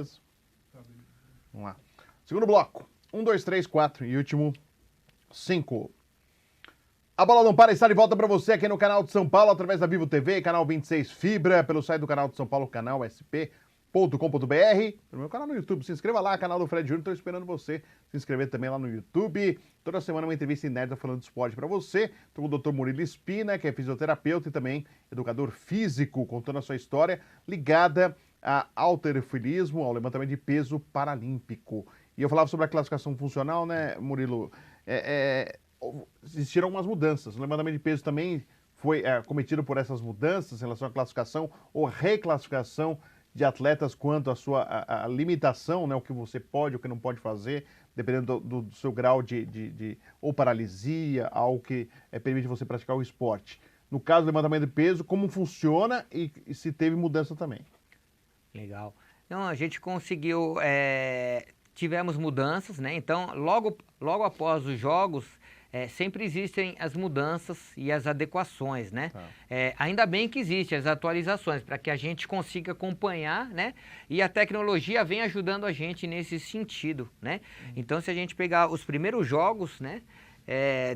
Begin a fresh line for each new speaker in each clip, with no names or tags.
beleza? Vamos lá. Segundo bloco. 1, 2, 3, 4 e último 5. A Bola Não Para está de volta para você aqui no canal de São Paulo, através da Vivo TV, canal 26 Fibra, pelo site do canal de São Paulo, canal sp.com.br, pelo meu canal no YouTube. Se inscreva lá, canal do Fred Júnior, estou esperando você se inscrever também lá no YouTube. Toda semana uma entrevista inédita falando de esporte para você. Estou com o Dr. Murilo Spina, que é fisioterapeuta e também educador físico, contando a sua história ligada a halterofilismo, ao levantamento de peso paralímpico. E eu falava sobre a classificação funcional, né, Murilo? Existiram algumas mudanças. O levantamento de peso também foi cometido por essas mudanças em relação à classificação ou reclassificação de atletas quanto à sua a limitação, né, o que você pode, o que não pode fazer, dependendo do seu grau de ou paralisia, algo que permite você praticar o esporte. No caso do levantamento de peso, como funciona e se teve mudança também?
Legal. Então, a gente conseguiu, tivemos mudanças, né? Então, logo após os jogos, sempre existem as mudanças e as adequações, né?
Tá.
Ainda bem que existem as atualizações, para que a gente consiga acompanhar, né? E a tecnologia vem ajudando a gente nesse sentido, né? Então, se a gente pegar os primeiros jogos, né?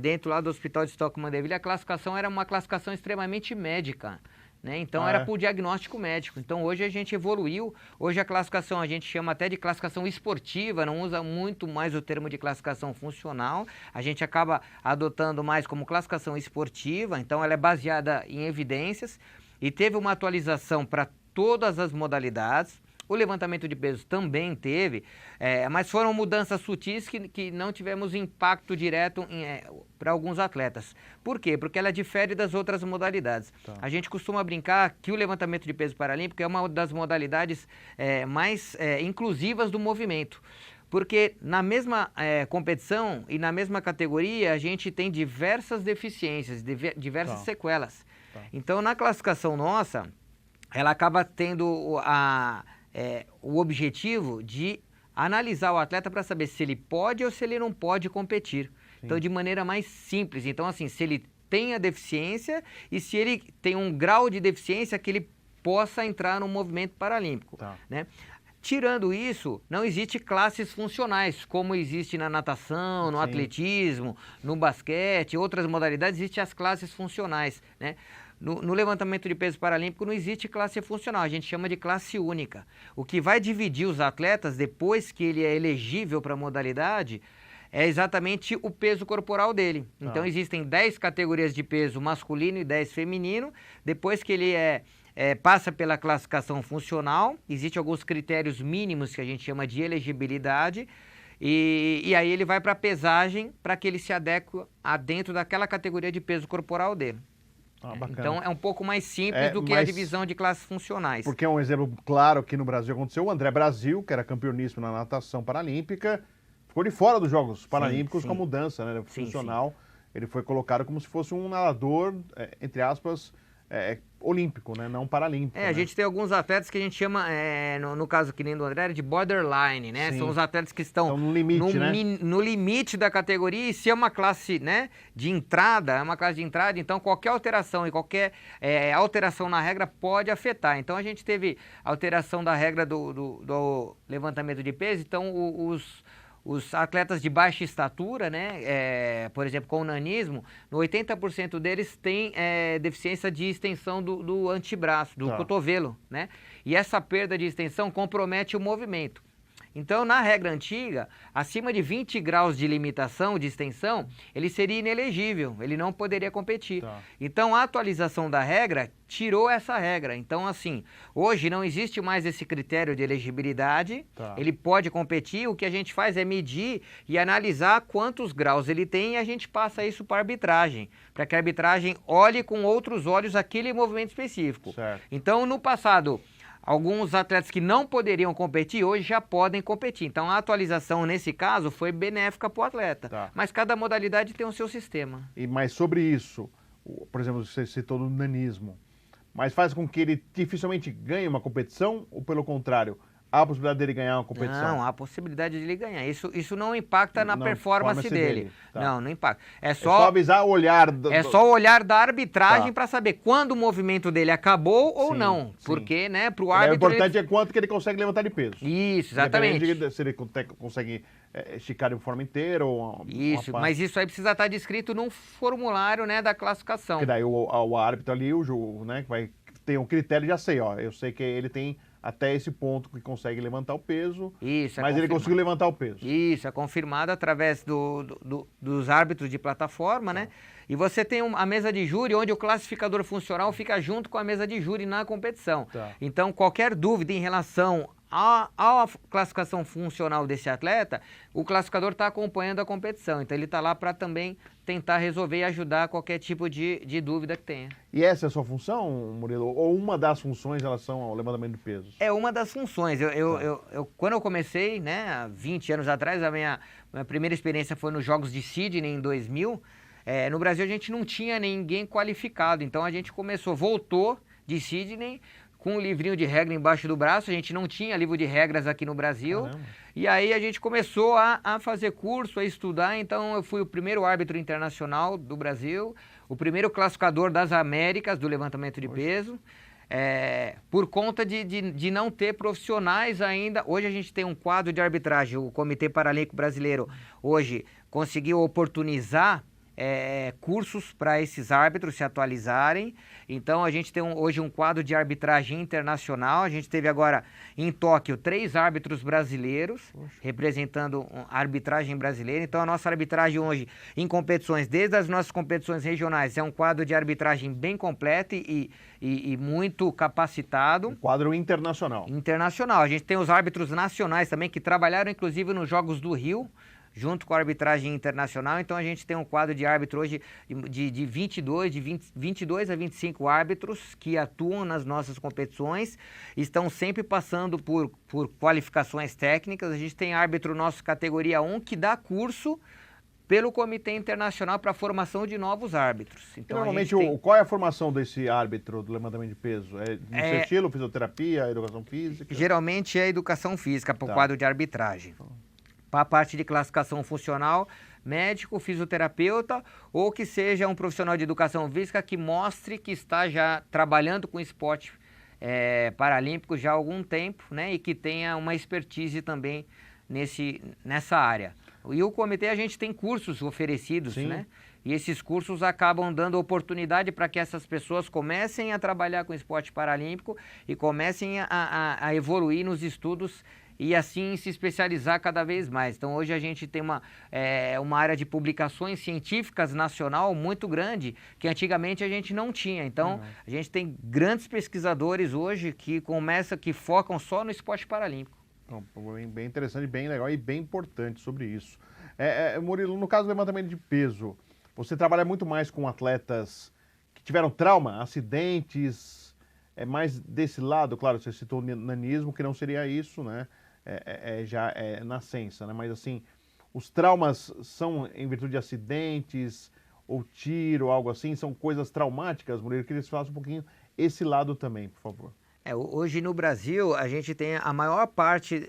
Dentro lá do Hospital de Estocolmo Mandeville, a classificação era uma classificação extremamente médica, né? Então era por diagnóstico médico. Então hoje a gente evoluiu, hoje a classificação a gente chama até de classificação esportiva, não usa muito mais o termo de classificação funcional, a gente acaba adotando mais como classificação esportiva, então ela é baseada em evidências e teve uma atualização para todas as modalidades. O levantamento de peso também teve, mas foram mudanças sutis que não tivemos impacto direto para alguns atletas. Por quê? Porque ela difere das outras modalidades.
Tá.
A gente costuma brincar que o levantamento de peso paralímpico é uma das modalidades mais inclusivas do movimento. Porque na mesma competição e na mesma categoria, a gente tem diversas deficiências, diversas sequelas. Tá. Então, na classificação nossa, ela acaba tendo o objetivo de analisar o atleta para saber se ele pode ou se ele não pode competir. Sim. Então, de maneira mais simples. Então, assim, se ele tem a deficiência e se ele tem um grau de deficiência que ele possa entrar no movimento paralímpico. Tá. Né? Tirando isso, não existe classes funcionais, como existe na natação, no atletismo, no basquete, outras modalidades, existem as classes funcionais, né? No levantamento de peso paralímpico não existe classe funcional, a gente chama de classe única. O que vai dividir os atletas depois que ele é elegível para a modalidade é exatamente o peso corporal dele. Então existem 10 categorias de peso masculino e 10 feminino. Depois que ele passa pela classificação funcional, existem alguns critérios mínimos que a gente chama de elegibilidade. E aí ele vai para a pesagem para que ele se adeque a dentro daquela categoria de peso corporal dele. Então é um pouco mais simples do que a divisão de classes funcionais.
Porque é um exemplo claro que no Brasil aconteceu. O André Brasil, que era campeoníssimo na natação paralímpica, ficou de fora dos Jogos Paralímpicos com a mudança, né, funcional. Ele foi colocado como se fosse um nadador, entre aspas, olímpico, né? Não paralímpico.
A gente tem alguns atletas que a gente chama, no caso que nem do André, de borderline, né? Sim. São os atletas que estão
no limite,
no limite da categoria, e se é uma classe, né, de entrada, então qualquer alteração e qualquer alteração na regra pode afetar. Então a gente teve alteração da regra do levantamento de peso, então os atletas de baixa estatura, né, por exemplo, com o nanismo, 80% deles têm deficiência de extensão do antebraço, do cotovelo, né? E essa perda de extensão compromete o movimento. Então, na regra antiga, acima de 20 graus de limitação de extensão, ele seria inelegível, ele não poderia competir. Então, a atualização da regra tirou essa regra. Então, assim, hoje não existe mais esse critério de elegibilidade, ele pode competir, o que a gente faz é medir e analisar quantos graus ele tem e a gente passa isso para a arbitragem, para que a arbitragem olhe com outros olhos aquele movimento específico.
Certo.
Então, no passado, alguns atletas que não poderiam competir, hoje já podem competir. Então, a atualização, nesse caso, foi benéfica para o atleta. Mas cada modalidade tem o seu sistema.
Mas sobre isso, por exemplo, você citou o nanismo, mas faz com que ele dificilmente ganhe uma competição ou, pelo contrário, há a possibilidade dele ganhar uma competição?
Não, há a possibilidade de ele ganhar. Isso não impacta na
Não,
performance dele.
Tá.
Não impacta. É
só avisar o olhar.
Só o olhar da arbitragem para saber quando o movimento dele acabou ou não. Porque, né, pro árbitro...
O importante é quanto que ele consegue levantar de peso.
Isso, exatamente.
Se ele consegue esticar de forma inteira ou
isso, mas isso aí precisa estar descrito num formulário, né, da classificação.
Porque daí o árbitro ali, o jogo, né, que vai ter um critério, já sei, ó, eu sei que ele tem até esse ponto que consegue levantar o peso,
isso,
mas ele conseguiu levantar o peso.
Isso, é confirmado através dos árbitros de plataforma, né? E você tem a mesa de júri, onde o classificador funcional fica junto com a mesa de júri na competição. Então, qualquer dúvida em relação à classificação funcional desse atleta, o classificador está acompanhando a competição. Então, ele está lá para também tentar resolver e ajudar qualquer tipo de dúvida que tenha.
E essa é a sua função, Murilo? Ou uma das funções em relação ao levantamento de pesos?
É uma das funções. Quando eu comecei, né, há 20 anos atrás, a minha primeira experiência foi nos Jogos de Sydney, em 2000. No Brasil, a gente não tinha ninguém qualificado. Então, a gente voltou de Sydney com um livrinho de regra embaixo do braço. A gente não tinha livro de regras aqui no Brasil. Caramba. E aí a gente começou a fazer curso, a estudar. Então eu fui o primeiro árbitro internacional do Brasil, o primeiro classificador das Américas do levantamento de peso. Por conta de não ter profissionais ainda. Hoje a gente tem um quadro de arbitragem. O Comitê Paralímpico Brasileiro hoje conseguiu oportunizar cursos para esses árbitros se atualizarem. Então a gente tem hoje um quadro de arbitragem internacional. A gente teve agora em Tóquio 3 árbitros brasileiros representando a arbitragem brasileira. Então a nossa arbitragem hoje em competições, desde as nossas competições regionais, é um quadro de arbitragem bem completo e muito capacitado.
Um quadro internacional.
Internacional. A gente tem os árbitros nacionais também que trabalharam inclusive nos Jogos do Rio, junto com a arbitragem internacional. Então a gente tem um quadro de árbitro hoje de 22 a 25 árbitros que atuam nas nossas competições, estão sempre passando por qualificações técnicas. A gente tem árbitro nosso categoria 1 que dá curso pelo Comitê Internacional para a formação de novos árbitros. Então,
normalmente, qual é a formação desse árbitro do levantamento de peso? No seu estilo, fisioterapia, educação física?
Geralmente é educação física para o quadro de arbitragem. Para a parte de classificação funcional, médico, fisioterapeuta, ou que seja um profissional de educação física que mostre que está já trabalhando com esporte paralímpico já há algum tempo, né, e que tenha uma expertise também nessa área. E o comitê, a gente tem cursos oferecidos, né? E esses cursos acabam dando oportunidade para que essas pessoas comecem a trabalhar com esporte paralímpico e comecem a evoluir nos estudos e assim se especializar cada vez mais. Então hoje a gente tem uma área de publicações científicas nacional muito grande, que antigamente a gente não tinha. Então a gente tem grandes pesquisadores hoje que focam só no esporte paralímpico.
Bem interessante, bem legal e bem importante sobre isso. Murilo, no caso do levantamento de peso, você trabalha muito mais com atletas que tiveram trauma, acidentes, mais desse lado, claro, você citou o nanismo, que não seria isso, né? Já é nascença, né? Mas assim, os traumas são em virtude de acidentes ou tiro, algo assim, são coisas traumáticas, Murilo? Eu queria que você falasse um pouquinho esse lado também, por favor.
Hoje no Brasil, a gente tem a maior parte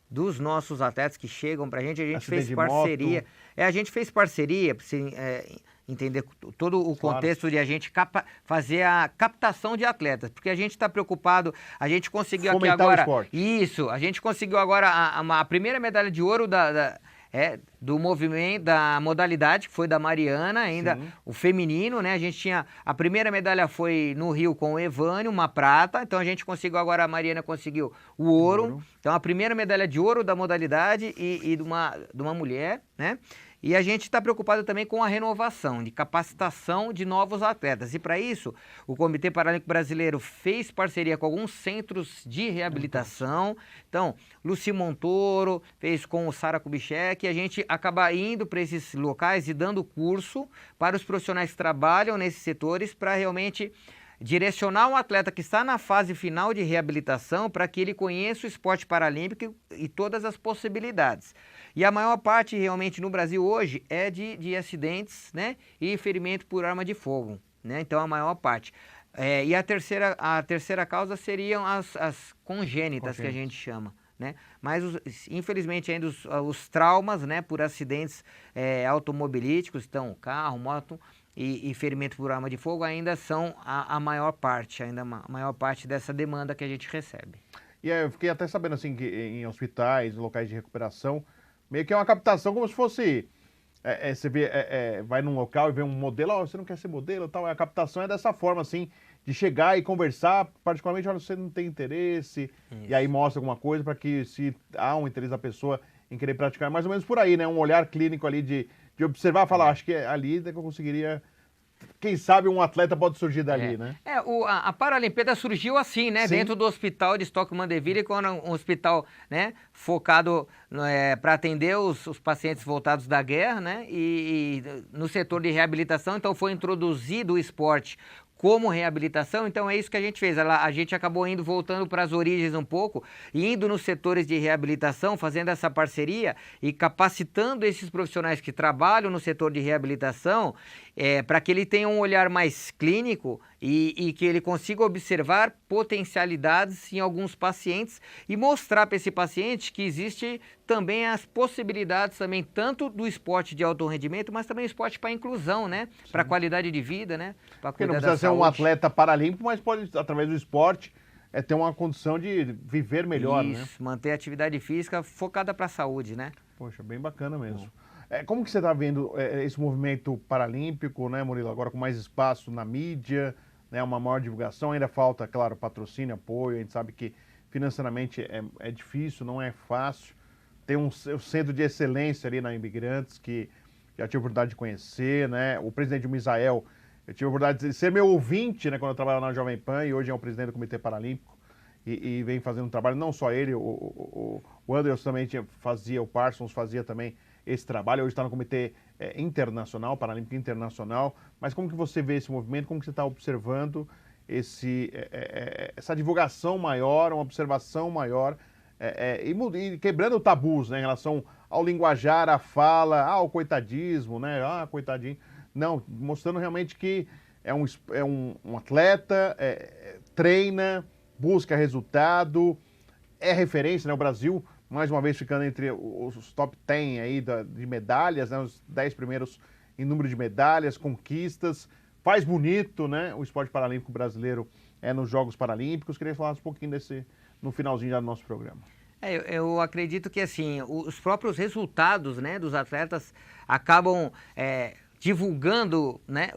dos nossos atletas que chegam pra gente, a gente fez parceria. A gente fez parceria, para você entender todo o contexto de a gente fazer a captação de atletas, porque a gente está preocupado, a gente conseguiu
fomentar
aqui agora...
o esporte.
Isso, a gente conseguiu agora a primeira medalha de ouro do movimento, da modalidade, que foi da Mariana, ainda o feminino, né? A gente tinha... A primeira medalha foi no Rio com o Evânio, uma prata. Então a gente conseguiu agora, a Mariana conseguiu o ouro. Então a primeira medalha de ouro da modalidade e de uma mulher, né? E a gente está preocupado também com a renovação, de capacitação de novos atletas. E para isso, o Comitê Paralímpico Brasileiro fez parceria com alguns centros de reabilitação. Então, Luci Montoro fez com o Sara Kubitschek, e a gente acaba indo para esses locais e dando curso para os profissionais que trabalham nesses setores para realmente direcionar um atleta que está na fase final de reabilitação para que ele conheça o esporte paralímpico e todas as possibilidades. E a maior parte realmente no Brasil hoje é de acidentes, né, e ferimento por arma de fogo, né? Então a maior parte. E a terceira causa seriam as congênitas, que a gente chama, né? Mas, infelizmente, ainda os traumas, né, por acidentes automobilísticos, então carro, moto e ferimento por arma de fogo ainda são a maior parte, dessa demanda que a gente recebe.
E eu fiquei até sabendo assim que em hospitais, locais de recuperação, meio que é uma captação como se fosse... você vai num local e vê um modelo, você não quer ser modelo e tal. A captação é dessa forma, assim, de chegar e conversar, particularmente, olha, você não tem interesse, e aí mostra alguma coisa para que se há um interesse da pessoa em querer praticar, mais ou menos por aí, né? Um olhar clínico ali de observar, falar, acho que é ali que eu conseguiria... Quem sabe um atleta pode surgir dali, né?
A Paralimpíada surgiu assim, né?
Sim.
Dentro do hospital de Stockmann Mandeville, quando um hospital, né, focado para atender os pacientes voltados da guerra, né? E no setor de reabilitação, então foi introduzido o esporte como reabilitação, então é isso que a gente fez. A gente acabou voltando para as origens um pouco, indo nos setores de reabilitação, fazendo essa parceria e capacitando esses profissionais que trabalham no setor de reabilitação para que ele tenha um olhar mais clínico e que ele consiga observar potencialidades em alguns pacientes e mostrar para esse paciente que existe também as possibilidades também tanto do esporte de alto rendimento, mas também esporte para inclusão, né? Para qualidade de vida, né?
Porque não precisa ser um atleta paralímpico, mas pode, através do esporte, ter uma condição de viver melhor, né?
Isso, manter a atividade física focada para a saúde, né?
Poxa, bem bacana mesmo. Como que você está vendo esse movimento paralímpico, né, Murilo? Agora com mais espaço na mídia, né, uma maior divulgação, ainda falta, claro, patrocínio, apoio, a gente sabe que financeiramente é difícil, não é fácil. Tem um centro de excelência ali na Imigrantes, que já tive a oportunidade de conhecer, né? O presidente Misael, eu tive a oportunidade de ser meu ouvinte, né, quando eu trabalhava na Jovem Pan, e hoje é o presidente do Comitê Paralímpico, e vem fazendo um trabalho, não só ele, o Anderson também fazia, o Parsons fazia também esse trabalho, hoje está no Comitê Internacional, Paralímpico Internacional, mas como que você vê esse movimento, como que você está observando essa divulgação maior, uma observação maior, e quebrando tabus, né, em relação ao linguajar, à fala, ao coitadismo, né, coitadinho, não, mostrando realmente que é um atleta, treina, busca resultado, é referência, né, o Brasil mais uma vez ficando entre os top 10 aí de medalhas, né, os 10 primeiros em número de medalhas, conquistas, faz bonito, né, o esporte paralímpico brasileiro nos Jogos Paralímpicos. Queria falar um pouquinho no finalzinho já do nosso programa.
Eu acredito que, assim, os próprios resultados, né, dos atletas acabam divulgando, né,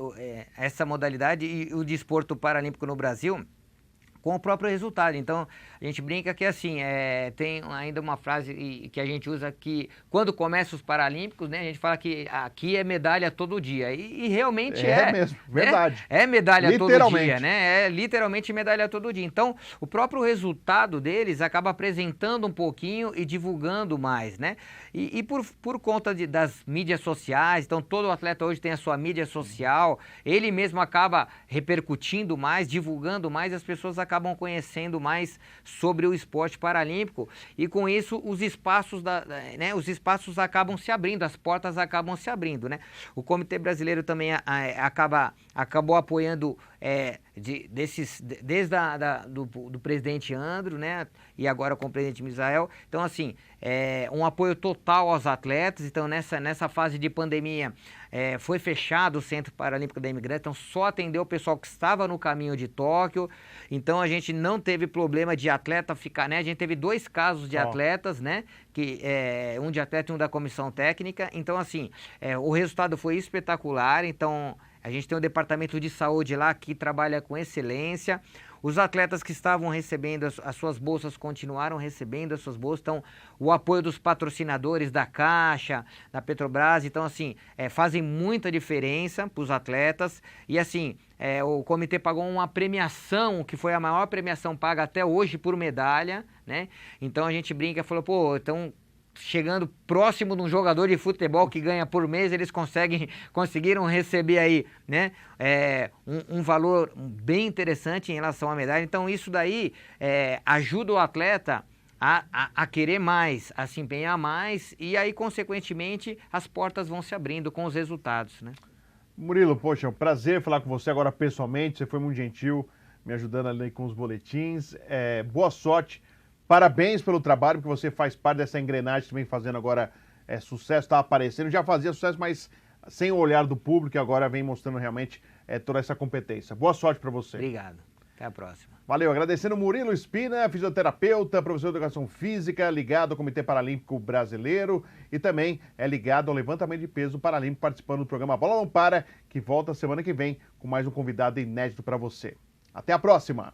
essa modalidade e o desporto paralímpico no Brasil com o próprio resultado. Então, a gente brinca que, assim, tem ainda uma frase que a gente usa que quando começa os Paralímpicos, né, a gente fala que aqui é medalha todo dia. E realmente
é mesmo, verdade.
É medalha todo dia, né? É literalmente medalha todo dia. Então, o próprio resultado deles acaba apresentando um pouquinho e divulgando mais, né? E por conta das mídias sociais, então todo atleta hoje tem a sua mídia social, ele mesmo acaba repercutindo mais, divulgando mais, as pessoas acabam conhecendo mais sobre o esporte paralímpico e com isso os espaços acabam se abrindo, as portas acabam se abrindo, né? O Comitê Brasileiro também acabou apoiando desde do presidente Andro, né? E agora com o presidente Misael. Então, assim, um apoio total aos atletas. Então, nessa fase de pandemia, foi fechado o Centro Paralímpico da Imigrante, então só atendeu o pessoal que estava no caminho de Tóquio. Então, a gente não teve problema de atleta ficar, né? A gente teve 2 casos de atletas, né? Um de atleta e um da comissão técnica. Então, assim, o resultado foi espetacular. Então, a gente tem um departamento de saúde lá que trabalha com excelência. Os atletas que estavam recebendo as suas bolsas continuaram recebendo as suas bolsas. Então, o apoio dos patrocinadores da Caixa, da Petrobras, então, assim, fazem muita diferença para os atletas. E, assim, o comitê pagou uma premiação, que foi a maior premiação paga até hoje por medalha, né? Então, a gente brinca e falou, então, chegando próximo de um jogador de futebol que ganha por mês, eles conseguiram receber aí, né, um valor bem interessante em relação à medalha. Então, isso daí ajuda o atleta a querer mais, a se empenhar mais e aí, consequentemente, as portas vão se abrindo com os resultados, né?
Murilo, poxa, é um prazer falar com você agora pessoalmente. Você foi muito gentil, me ajudando ali com os boletins. Boa sorte, parabéns pelo trabalho, que você faz parte dessa engrenagem que vem fazendo agora sucesso, está aparecendo. Já fazia sucesso, mas sem o olhar do público, e agora vem mostrando realmente toda essa competência. Boa sorte para você.
Obrigado. Até a próxima.
Valeu, agradecendo o Murilo Spina, fisioterapeuta, professor de educação física, ligado ao Comitê Paralímpico Brasileiro e também é ligado ao levantamento de peso paralímpico, participando do programa Bola Não Para, que volta semana que vem com mais um convidado inédito para você. Até a próxima!